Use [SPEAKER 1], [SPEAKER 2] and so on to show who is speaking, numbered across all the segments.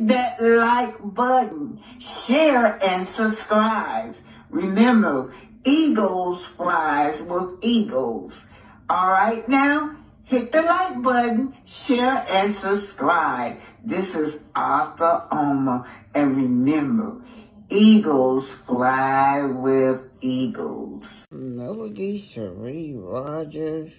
[SPEAKER 1] hit that like button, share and subscribe. Remember, eagles flies with eagles. All right, now hit the like button, share and subscribe. This is Arthur Omer, and remember, eagles fly with eagles. Melody Cherie Rogers,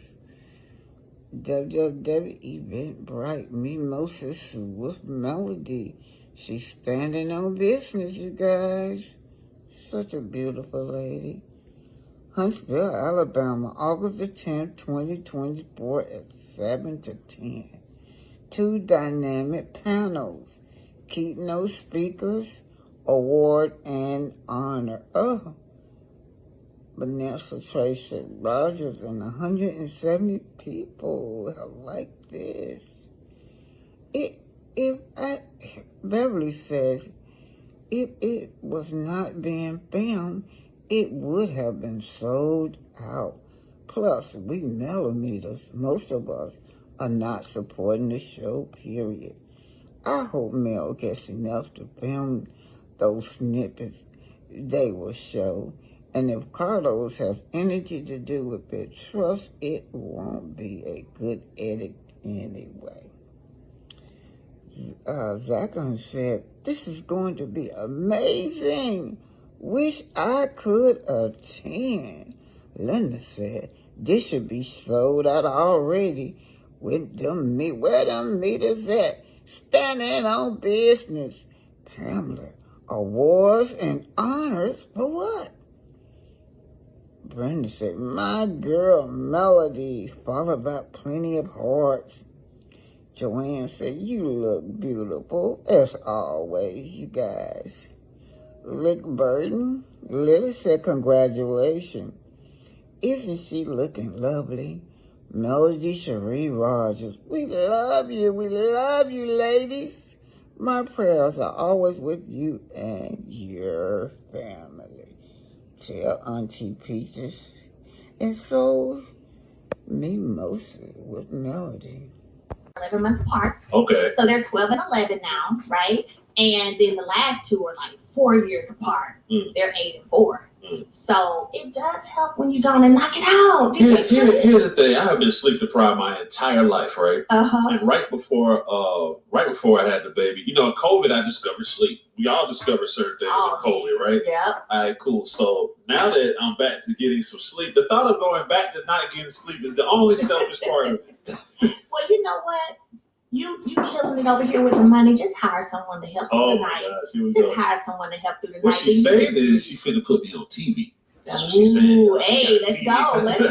[SPEAKER 1] WWW Eventbrite Mimosas with Melody. She's standing on business, you guys. Such a beautiful lady. Huntsville, Alabama, August the 10th, 2024 at 7 to 10. 2 dynamic panels, keynote speakers, award and honor. Oh, Vanessa Tracy Rogers and 170 people have liked this. Beverly says, if it was not being filmed, it would have been sold out. Plus, we millimeters, most of us, are not supporting the show, period. I hope Mel gets enough to film those snippets they will show. And if Carlos has energy to do with it, trust it won't be a good edit anyway. Zachlin said, this is going to be amazing. Wish I could attend. Linda said, this should be sold out already. Where them meters at? Standing on business. Pamela, awards and honors for what? Brenda said, my girl Melody, followed by plenty of hearts. Joanne said, you look beautiful, as always, you guys. Rick Burton, Lily said, congratulations. Isn't she looking lovely? Melody Cherie Rogers, we love you, ladies. My prayers are always with you and your family. Tell Auntie Peaches. And so, Mimosa with Melody.
[SPEAKER 2] 11 months apart.
[SPEAKER 3] Okay.
[SPEAKER 2] So they're 12 and 11 now, right? And then the last two are like 4 years apart. They're 8 and 4. So it does help when you go and knock it out.
[SPEAKER 3] Here's the thing. I have been sleep deprived my entire life, right? And right before I had the baby, you know, in COVID, I discovered sleep. We all discovered certain things in COVID, right?
[SPEAKER 2] Yeah.
[SPEAKER 3] All right, cool. So now that I'm back to getting some sleep, the thought of going back to not getting sleep is the only selfish part of it.
[SPEAKER 2] Well, you know what? You killing it over here with the money. Just hire someone to help through the night. Just hire someone to help through the night.
[SPEAKER 3] What she's saying is she finna put me on TV. That's what she's saying.
[SPEAKER 2] Hey, let's go. Come on to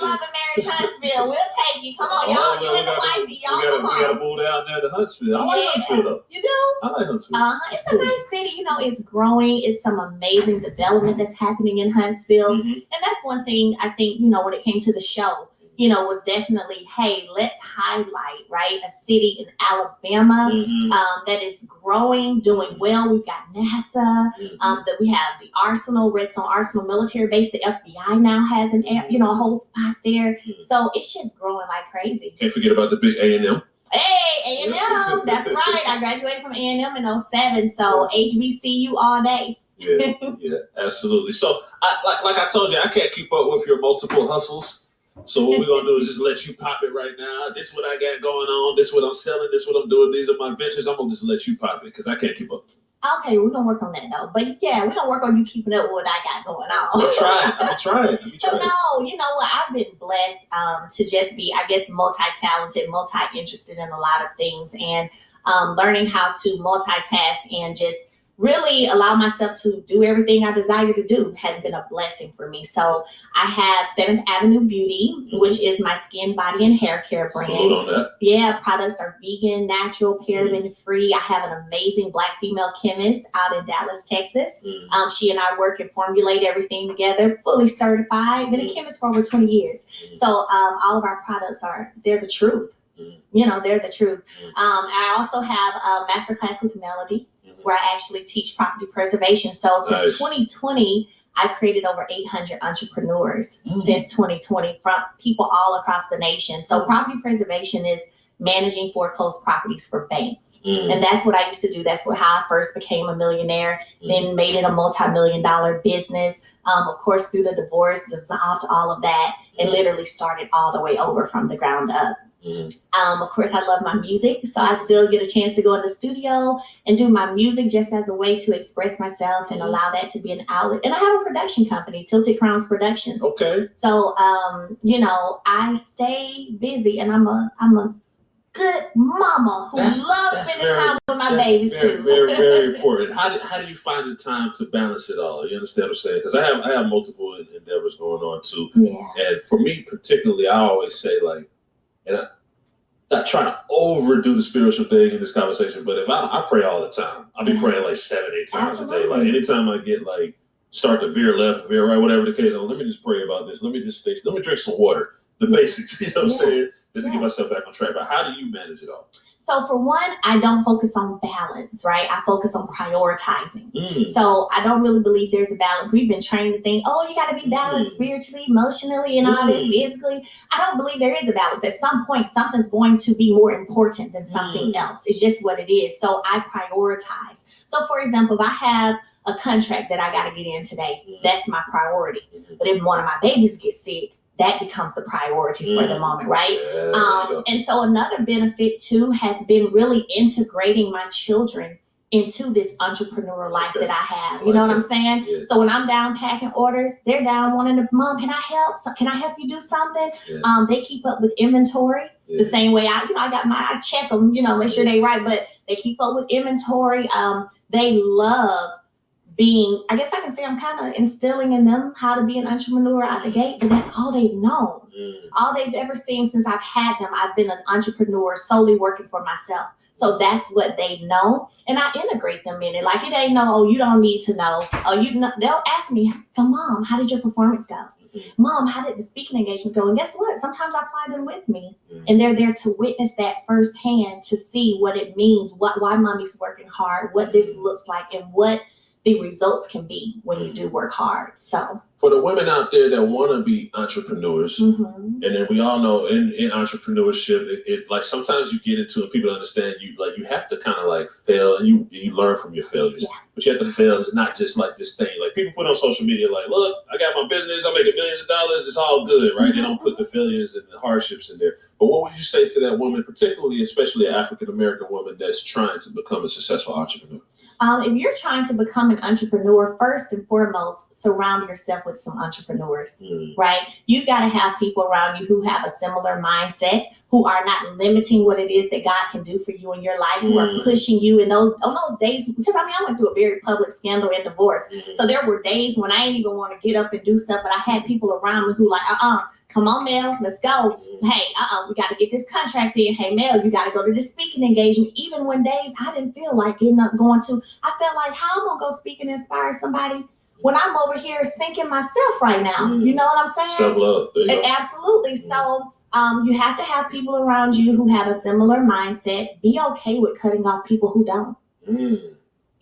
[SPEAKER 2] Love and Marriage Huntsville. We'll take you. Come on, y'all. You and the wifey. Y'all come on.
[SPEAKER 3] We gotta move down there to Huntsville. I like Huntsville though.
[SPEAKER 2] You do?
[SPEAKER 3] I like Huntsville.
[SPEAKER 2] It's a nice city. You know, it's growing. It's some amazing development that's happening in Huntsville. And that's one thing I think, you know, when it came to the show, you know, was definitely, hey, let's highlight, right, a city in Alabama that is growing, doing well. We've got NASA, that we have the Arsenal, Redstone Arsenal military base. The FBI now has a whole spot there. So it's just growing like crazy.
[SPEAKER 3] Can't forget about the big A&M.
[SPEAKER 2] Hey, A&M, that's right. I graduated from A&M in 07, so HBCU all day.
[SPEAKER 3] Yeah, absolutely. So, like I told you, I can't keep up with your multiple hustles. So what we're going to do is just let you pop it right now. This is what I got going on. This is what I'm selling. This is what I'm doing. These are my ventures. I'm going to just let you pop it because I can't keep up.
[SPEAKER 2] Okay, we're going to work on that, though. But, yeah, we're going to work on you keeping up with what I got going on.
[SPEAKER 3] I'm trying.
[SPEAKER 2] So, no, you know what? I've been blessed to just be, I guess, multi-talented, multi-interested in a lot of things. And learning how to multitask and just really allow myself to do everything I desire to do has been a blessing for me. So I have 7th Avenue Beauty, which is my skin, body, and hair care brand.
[SPEAKER 3] On that.
[SPEAKER 2] Yeah, products are vegan, natural, paraben free. I have an amazing Black female chemist out in Dallas, Texas. She and I work and formulate everything together, fully certified. Been a chemist for over 20 years. So all of our products they're the truth. You know, they're the truth. I also have a masterclass with Melody, where I actually teach property preservation. So since 2020, I've created over 800 entrepreneurs since 2020 from people all across the nation. So property preservation is managing foreclosed properties for banks. And that's what I used to do. That's how I first became a millionaire, then made it a multi-million-dollar business. Of course, through the divorce, dissolved all of that and literally started all the way over from the ground up. Of course, I love my music, so I still get a chance to go in the studio and do my music just as a way to express myself and allow that to be an outlet. And I have a production company, Tilted Crowns Productions.
[SPEAKER 3] Okay.
[SPEAKER 2] So, I stay busy, and I'm a good mama who loves spending time with my babies too.
[SPEAKER 3] Very, very important. How do you find the time to balance it all? You understand what I'm saying? Because I have multiple endeavors going on too.
[SPEAKER 2] Yeah.
[SPEAKER 3] And for me particularly, I always say like, and I'm not trying to overdo the spiritual thing in this conversation, but if I pray all the time, I'll be praying like 7-8 times a day. Like anytime I get like start to veer left, veer right, whatever the case, let me just pray about this. Let me drink some water. The basics, you know what I'm saying? Just to get myself back on track. But how do you manage it all?
[SPEAKER 2] So for one, I don't focus on balance, right? I focus on prioritizing. So I don't really believe there's a balance. We've been trained to think, oh, you got to be balanced spiritually, emotionally, and all this physically. I don't believe there is a balance. At some point, something's going to be more important than something else. It's just what it is. So I prioritize. So for example, if I have a contract that I got to get in today, that's my priority. But if one of my babies gets sick, that becomes the priority for the moment, right? And so another benefit too has been really integrating my children into this entrepreneur life that I have. You know what I'm saying?
[SPEAKER 3] Yes.
[SPEAKER 2] So when I'm down packing orders, they're down wanting to, Mom, can I help? So, can I help you do something?
[SPEAKER 3] Yes.
[SPEAKER 2] They keep up with inventory the same way I check them, make sure they right, but they keep up with inventory. They love being, I guess I can say I'm kind of instilling in them how to be an entrepreneur out the gate, but that's all they've known. All they've ever seen since I've had them, I've been an entrepreneur solely working for myself. So that's what they know. And I integrate them in it. Like it ain't you don't need to know. They'll ask me, so Mom, how did your performance go? Mom, how did the speaking engagement go? And guess what? Sometimes I fly them with me and they're there to witness that firsthand, to see what it means, why Mommy's working hard, what this looks like, and what the results can be when you do work hard. So
[SPEAKER 3] for the women out there that want to be entrepreneurs, and then we all know in entrepreneurship, it like sometimes you get into it, people understand you have to kind of like fail and you learn from your failures. But you have to fail. It's not just like this thing. Like people put on social media like, look, I got my business, I'm making millions of dollars, it's all good, right? They don't put the failures and the hardships in there. But what would you say to that woman, particularly, especially an African-American woman that's trying to become a successful entrepreneur?
[SPEAKER 2] If you're trying to become an entrepreneur, first and foremost, surround yourself with some entrepreneurs, right? You've got to have people around you who have a similar mindset, who are not limiting what it is that God can do for you in your life, who are pushing you on those days. Because I went through a very public scandal and divorce. So there were days when I didn't even want to get up and do stuff, but I had people around me who like, come on, Mel, let's go. Hey, we got to get this contract in. Hey, Mel, you got to go to this speaking engagement. Even when days I didn't feel like getting up going to, I felt like, how am I going to go speak and inspire somebody when I'm over here sinking myself right now? You know what I'm saying?
[SPEAKER 3] Self-love.
[SPEAKER 2] Absolutely. So you have to have people around you who have a similar mindset. Be okay with cutting off people who don't.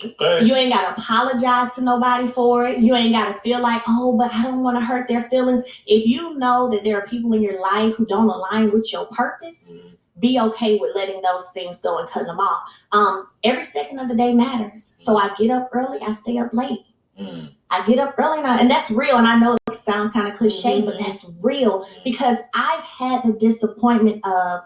[SPEAKER 3] Okay.
[SPEAKER 2] You ain't got to apologize to nobody for it. You ain't got to feel like, but I don't want to hurt their feelings. If you know that there are people in your life who don't align with your purpose, be okay with letting those things go and cutting them off. Every second of the day matters. So I get up early, I stay up late. I get up early now, and that's real. And I know it sounds kind of cliche, but that's real because I've had the disappointment of,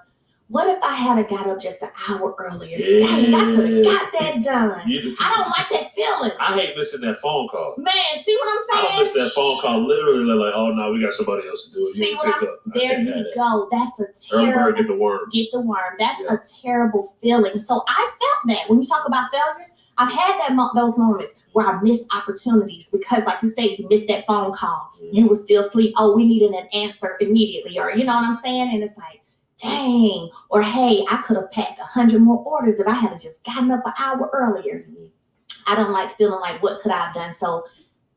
[SPEAKER 2] what if I had got up just an hour earlier? Dang, I could have got that done. I don't like that feeling.
[SPEAKER 3] I hate missing that phone call.
[SPEAKER 2] Man, see what I'm saying?
[SPEAKER 3] I don't miss that phone call. Literally, they're like, oh no, we got somebody else to do it.
[SPEAKER 2] See what there you go. That's a
[SPEAKER 3] terrible.
[SPEAKER 2] terrible.
[SPEAKER 3] Early bird get the worm.
[SPEAKER 2] Get the worm. That's a terrible feeling. So I felt that when you talk about failures. I've had those moments where I missed opportunities because, like you say, you missed that phone call. You were still asleep. Oh, we needed an answer immediately, or you know what I'm saying? And it's like, dang, or hey, I could have packed 100 more orders if I had just gotten up an hour earlier. I don't like feeling like, what could I have done? So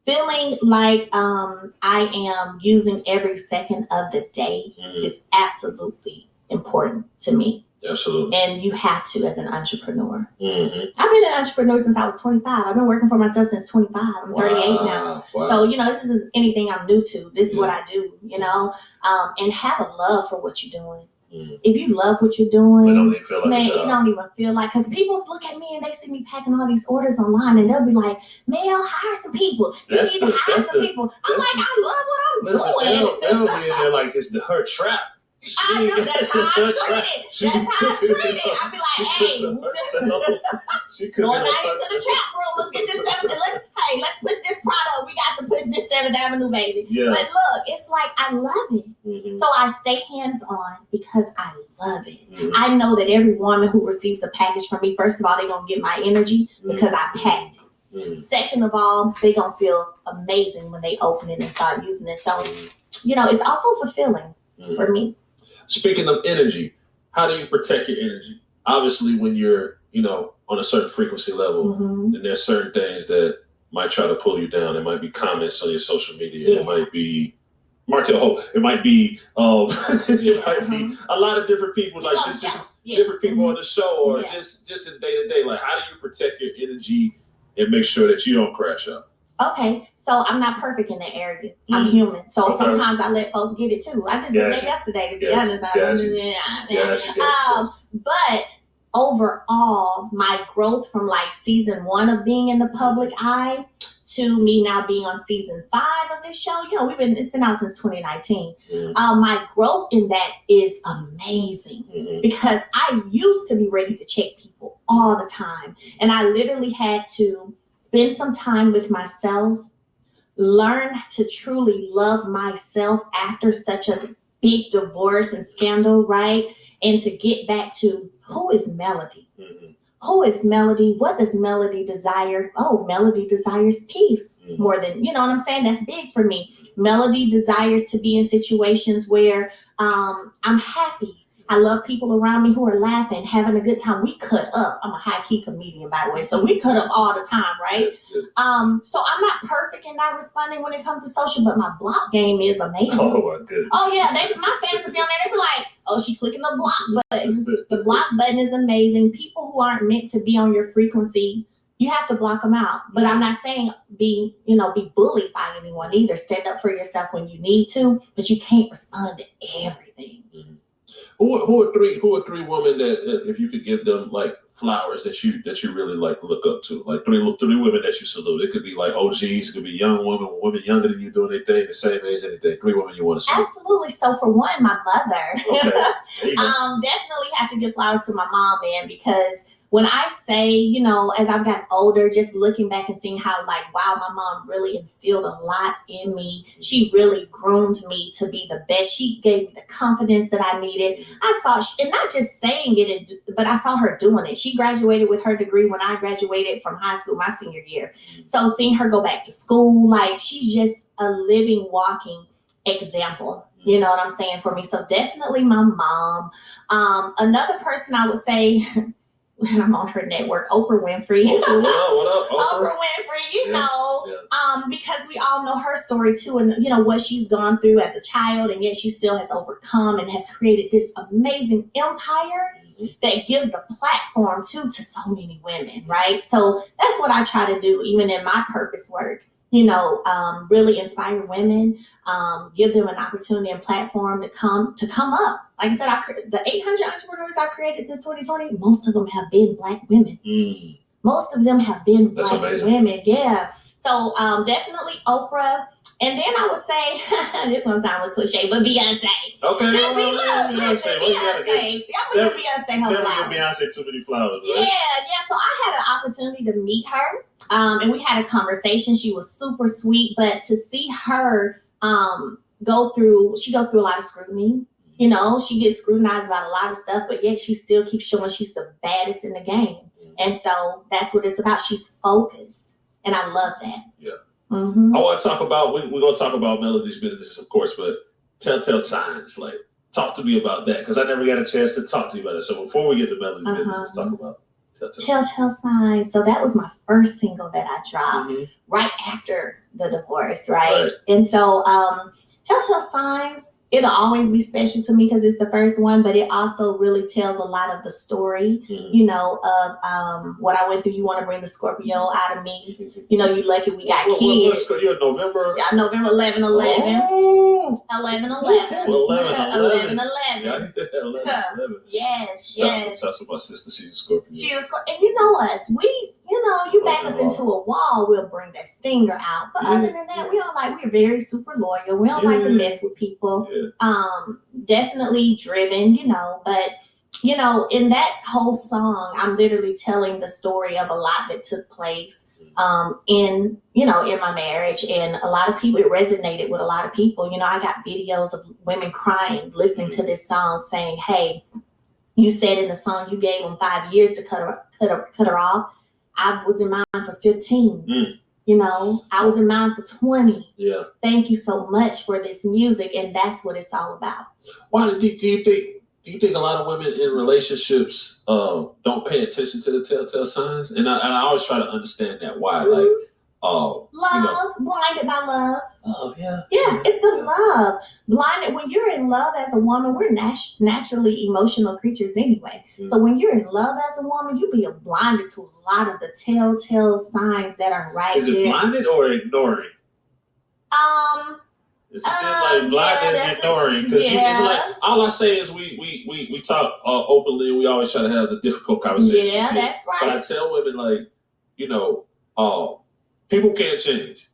[SPEAKER 2] feeling like I am using every second of the day is absolutely important to me.
[SPEAKER 3] Absolutely.
[SPEAKER 2] And you have to as an entrepreneur. I've been an entrepreneur since I was 25. I've been working for myself since 25. I'm 38 now. Wow. So, this isn't anything I'm new to. This is what I do, and have a love for what you're doing. If you love what you're doing,
[SPEAKER 3] it don't even feel like
[SPEAKER 2] man, it don't even feel like, because people look at me and they see me packing all these orders online and they'll be like, Mel, hire some people. You need to hire some people. I'm like, I love what I'm doing.
[SPEAKER 3] They'll be in there like it's her trap.
[SPEAKER 2] I know, that's how I treat it. That's how I treat it. I be like, hey, going out into the trap room. Let's get this 7th. Let's push this product. We got to push this 7th Avenue, baby.
[SPEAKER 3] Yeah.
[SPEAKER 2] But look, it's like I love it. So I stay hands-on because I love it. I know that every woman who receives a package from me, first of all, they're going to get my energy because I packed it. Second of all, they're going to feel amazing when they open it and start using it. So, it's also fulfilling for me.
[SPEAKER 3] Speaking of energy, how do you protect your energy? Obviously, when you're, on a certain frequency level, and there's certain things that might try to pull you down. It might be comments on your social media. Yeah. It might be Martell Hope. It might be it might be a lot of different people, like just different people on the show, or just in day to day. Like, how do you protect your energy and make sure that you don't crash out?
[SPEAKER 2] Okay, so I'm not perfect in that area. I'm human. So sometimes I let folks get it too. I just did that yesterday, to be honest. But overall, my growth from like season 1 of being in the public eye to me now being on season 5 of this show, it's been out since 2019. My growth in that is amazing because I used to be ready to check people all the time. And I literally had to spend some time with myself, learn to truly love myself after such a big divorce and scandal, right? And to get back to, who is Melody? Who is Melody? What does Melody desire? Oh, Melody desires peace more than, you know what I'm saying? That's big for me. Melody desires to be in situations where I'm happy. I love people around me who are laughing, having a good time. We cut up. I'm a high-key comedian, by the way. So we cut up all the time, right? So I'm not perfect in not responding when it comes to social, but my block game is amazing.
[SPEAKER 3] Oh, my goodness.
[SPEAKER 2] Oh, yeah. My fans will be on there. They be like, oh, she's clicking the block button. The block button is amazing. People who aren't meant to be on your frequency, you have to block them out. But I'm not saying be bullied by anyone either. Stand up for yourself when you need to, but you can't respond to everything.
[SPEAKER 3] Who are three women that if you could give them like flowers that you really like look up to, like three women that you salute? It could be like OGs, it could be young women younger than you doing their thing, the same age, anything. 3 women you want to salute.
[SPEAKER 2] Absolutely. So for one, my mother.
[SPEAKER 3] Okay.
[SPEAKER 2] Definitely have to give flowers to my mom, man, because when I say, as I've gotten older, just looking back and seeing how, like, wow, my mom really instilled a lot in me. She really groomed me to be the best. She gave me the confidence that I needed. I saw, and not just saying it, but I saw her doing it. She graduated with her degree when I graduated from high school, my senior year. So seeing her go back to school, like, she's just a living, walking example. You know what I'm saying, for me. So definitely my mom. Another person I would say, when I'm on her network, Oprah Winfrey.
[SPEAKER 3] What up,
[SPEAKER 2] Oprah Winfrey, because we all know her story too, and what she's gone through as a child, and yet she still has overcome and has created this amazing empire that gives the platform to so many women, right? So that's what I try to do, even in my purpose work. Really inspire women, give them an opportunity and platform to come up. Like I said, the 800 entrepreneurs I've created since 2020, most of them have been Black women. Most of them have been Black women. Yeah. So definitely Oprah. And then I would say, this one sounds a cliche, but Beyonce.
[SPEAKER 3] Okay.
[SPEAKER 2] Beyonce. I'm going to give Beyonce her flowers.
[SPEAKER 3] Give Beyonce too many flowers, right?
[SPEAKER 2] Yeah. So I had an opportunity to meet her, and we had a conversation. She was super sweet, but to see her she goes through a lot of scrutiny. She gets scrutinized about a lot of stuff, but yet she still keeps showing she's the baddest in the game. And so that's what it's about. She's focused, and I love that.
[SPEAKER 3] Yeah. I want to talk about, we're going to talk about Melody's business, of course, but telltale signs, like, talk to me about that, because I never got a chance to talk to you about it. So before we get to Melody's business, let's talk about
[SPEAKER 2] telltale signs. So that was my first single that I dropped right after the divorce, right? And so telltale signs, it'll always be special to me because it's the first one, but it also really tells a lot of the story, you know, of what I went through. You want to bring the Scorpio out of me. You know, you lucky we got kids.
[SPEAKER 3] You're November?
[SPEAKER 2] Yeah, November 11, 11.
[SPEAKER 3] Oh.
[SPEAKER 2] 11, 11.
[SPEAKER 3] 11, 11.
[SPEAKER 2] 11.
[SPEAKER 3] Yeah, 11.
[SPEAKER 2] Yes.
[SPEAKER 3] That's what my sister, she's a Scorpio.
[SPEAKER 2] She's a Scorpio. And you know us, you back us into a wall, we'll bring that stinger out. But other than that, we're very super loyal. We don't like to mess with people. Definitely driven, but in that whole song, I'm literally telling the story of a lot that took place in my marriage, and a lot of people, it resonated with a lot of people. I got videos of women crying, listening to this song, saying, "Hey, you said in the song you gave them 5 years to cut her off. I was in mine for 15. I was in mine for 20.
[SPEAKER 3] Yeah.
[SPEAKER 2] Thank you so much for this music," and that's what it's all about.
[SPEAKER 3] Why do you think a lot of women in relationships don't pay attention to the telltale signs? And I always try to understand that. Why? Like,
[SPEAKER 2] love, blinded by love.
[SPEAKER 3] Oh, yeah.
[SPEAKER 2] Yeah, it's the love. Blinded. When you're in love as a woman, we're naturally emotional creatures anyway. So when you're in love as a woman, you be blinded to a lot of the telltale signs that are right there.
[SPEAKER 3] Is it blinded or ignoring? It's like blinded and ignoring. Because it's like, all I say is we talk openly, and we always try to have the difficult conversation.
[SPEAKER 2] Yeah, that's right.
[SPEAKER 3] But I tell women, like, people can't change.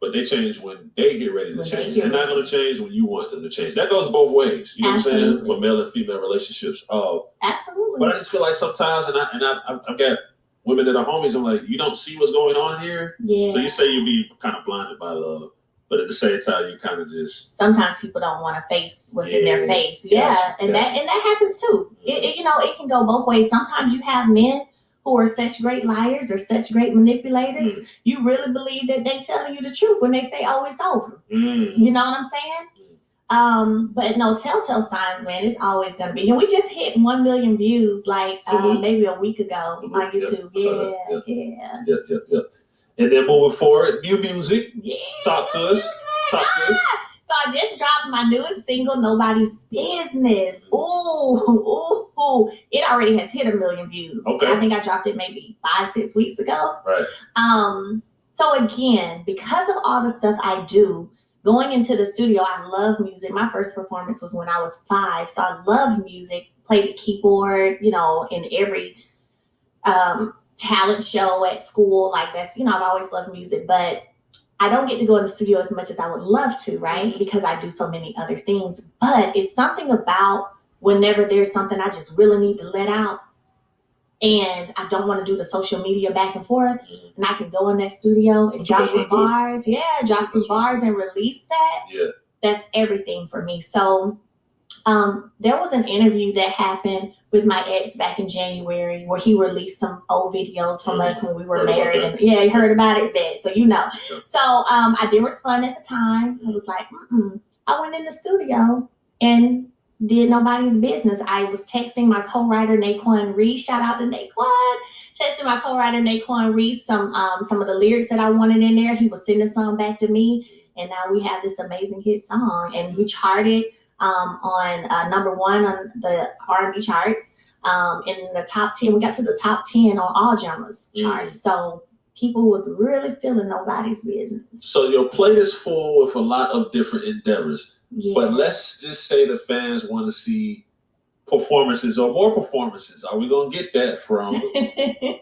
[SPEAKER 3] But they change when they get ready to change. They're not going to change when you want them to change. That goes both ways. You know what I'm saying? For male and female relationships.
[SPEAKER 2] Absolutely.
[SPEAKER 3] But I just feel like sometimes, I've got women that are homies, I'm like, you don't see what's going on here? Yeah. So you say you be kind of blinded by love. But at the same time, you kind of just... Sometimes
[SPEAKER 2] people don't want to face what's in their face. Yeah. And that happens too. It can go both ways. Sometimes you have men who are such great liars or such great manipulators, you really believe that they telling you the truth when they say, "Oh, it's over." You know what I'm saying? But no, telltale signs, man, it's always going to be. And we just hit 1 million views maybe a week ago on YouTube.
[SPEAKER 3] Yeah. And then moving forward, new music. Yeah. Talk to us.
[SPEAKER 2] So I just dropped my newest single, "Nobody's Business." Ooh. It already has hit 1 million views.
[SPEAKER 3] Okay.
[SPEAKER 2] I think I dropped it maybe 5-6 weeks ago.
[SPEAKER 3] Right.
[SPEAKER 2] So again, because of all the stuff I do, going into the studio, I love music. My first performance was when I was 5. So I love music, played the keyboard, in every talent show at school. Like that's, I've always loved music, but I don't get to go in the studio as much as I would love to, right? Because I do so many other things. But it's something about whenever there's something I just really need to let out, and I don't want to do the social media back and forth, and I can go in that studio and drop some bars. Yeah, drop some bars and release that.
[SPEAKER 3] Yeah.
[SPEAKER 2] That's everything for me. So there was an interview that happened with my ex back in January where he released some old videos from us when we were married. And he heard about it then. So, So I didn't respond at the time. I was like, I went in the studio and did Nobody's Business. I was texting my co-writer, Naquan Reese. Shout out to Naquan. Texting my co-writer, Naquan Reese, some of the lyrics that I wanted in there. He was sending some back to me. And now we have this amazing hit song. And we charted on number 1 on the R&B charts, in the top 10. We got to the top 10 on all genres charts. So people was really feeling Nobody's Business.
[SPEAKER 3] So your plate is full with a lot of different endeavors. Yeah. But let's just say the fans want to see performances or more performances. Are we going to get that from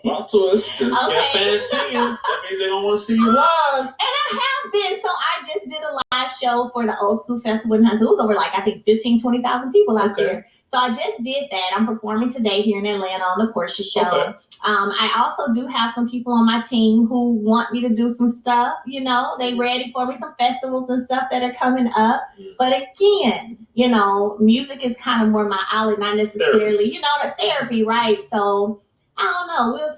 [SPEAKER 3] talk to us? Because you got fans singing. That means they don't want to see you live.
[SPEAKER 2] And I have been. So I just did a live show for the Old School Festival in Huntsville. It was over 15,000-20,000 people out there. So I just did that. I'm performing today here in Atlanta on the Portia show. Okay. I also do have some people on my team who want me to do some stuff. They ready for me, some festivals and stuff that are coming up. But again, music is kind of more my alley, not necessarily, the therapy, right? So I don't know. We'll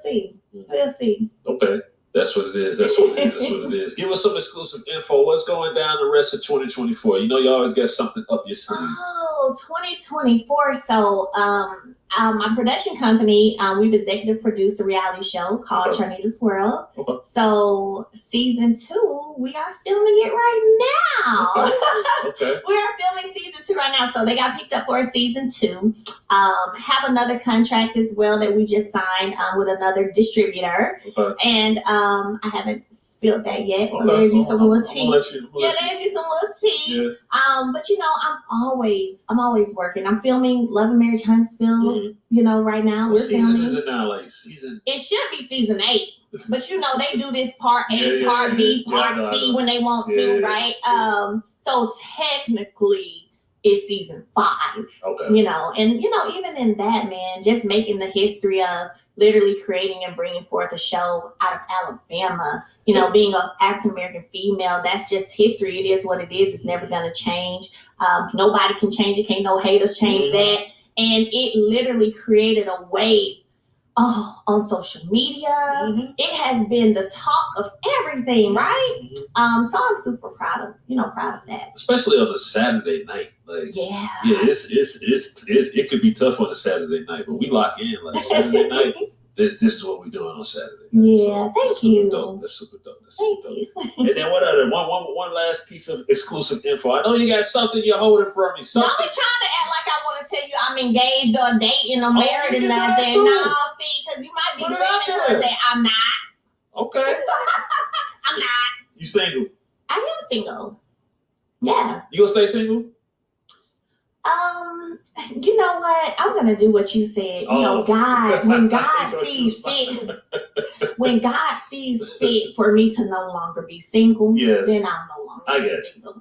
[SPEAKER 2] see.
[SPEAKER 3] Okay. That's what it is. Give us some exclusive info. What's going down the rest of 2024? You always got something up your sleeve.
[SPEAKER 2] Oh, 2024. So my production company, we've executive produced a reality show called Trinita's World.
[SPEAKER 3] Okay.
[SPEAKER 2] So season 2, we are filming it right now.
[SPEAKER 3] Okay.
[SPEAKER 2] We are filming season 2 right now. So they got picked up for a season 2. Have another contract as well that we just signed with another distributor.
[SPEAKER 3] Okay.
[SPEAKER 2] And I haven't spilled that yet. So
[SPEAKER 3] Okay.
[SPEAKER 2] there's you some little tea.
[SPEAKER 3] There's you
[SPEAKER 2] some little tea.
[SPEAKER 3] Yeah.
[SPEAKER 2] But I'm always working. I'm filming Love and Marriage Huntsville. Right now.
[SPEAKER 3] What season is it now? Like season?
[SPEAKER 2] It should be season 8. But they do this part A, part B, part C when they want to, right? So technically it's season 5.
[SPEAKER 3] Okay.
[SPEAKER 2] And even in that, man, just making the history of literally creating and bringing forth a show out of Alabama, being an African American female, that's just history. It is what it is. It's never gonna change. Nobody can change it. Can't no haters change that. And it literally created a wave on social media. It has been the talk of everything, right? So I'm super proud of that. Especially
[SPEAKER 3] on a Saturday night. Like,
[SPEAKER 2] yeah,
[SPEAKER 3] it's it could be tough on a Saturday night, but we lock in like Saturday night. This is what we're doing on Saturday.
[SPEAKER 2] Yeah, so thank you.
[SPEAKER 3] That's super dope. And then what other one last piece of exclusive info? I know you got something you're holding from me.
[SPEAKER 2] Don't be trying to act like I want to tell you I'm engaged or dating or married or nothing. No, see, because you might be leaning towards that. I'm not.
[SPEAKER 3] Okay.
[SPEAKER 2] I'm not.
[SPEAKER 3] You single?
[SPEAKER 2] I am single. Yeah.
[SPEAKER 3] You gonna stay single?
[SPEAKER 2] You know what? I'm gonna do what you said. God, when God sees fit, when God sees fit for me to no longer be single, then I'll no longer be single.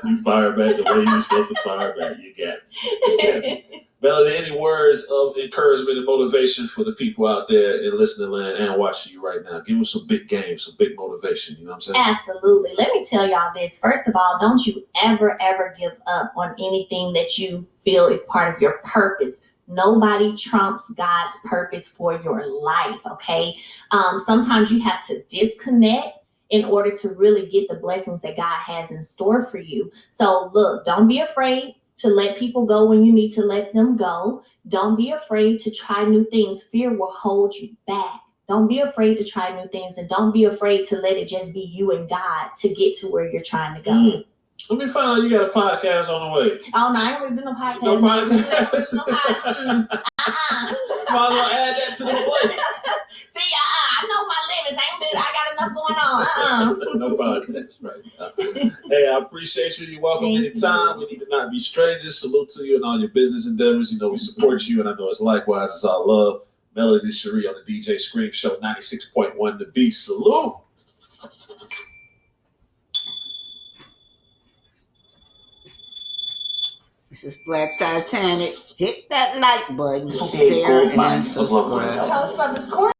[SPEAKER 3] You fire back the way you're supposed to fire back. You got it. Melody, any words of encouragement and motivation for the people out there in listening land and watching you right now? Give them some big game, some big motivation. You know what I'm saying?
[SPEAKER 2] Absolutely. Let me tell y'all this. First of all, don't you ever give up on anything that you feel is part of your purpose. Nobody trumps God's purpose for your life, okay? Sometimes you have to disconnect in order to really get the blessings that God has in store for you. So look, don't be afraid to let people go when you need to let them go. Don't be afraid to try new things. Fear will hold you back. Don't be afraid to try new things, and don't be afraid to let it just be you and God to get to where you're trying to go.
[SPEAKER 3] Let me find out you got a podcast on the way.
[SPEAKER 2] Oh, no, I ain't really doing no podcast.
[SPEAKER 3] No podcast? Might as well add that to the plate.
[SPEAKER 2] See, I know my limits. I got enough going on.
[SPEAKER 3] No podcast, right? Hey, I appreciate you. You're welcome anytime. We need to not be strangers. Salute to you and all your business endeavors. We support you, and I know it's likewise. It's all love. Melody Cherie on the DJ Scream Show, 96.1 The Beat. Salute.
[SPEAKER 1] This is Black Titanic. Hit that like button, share, and subscribe.
[SPEAKER 2] Tell us about this course.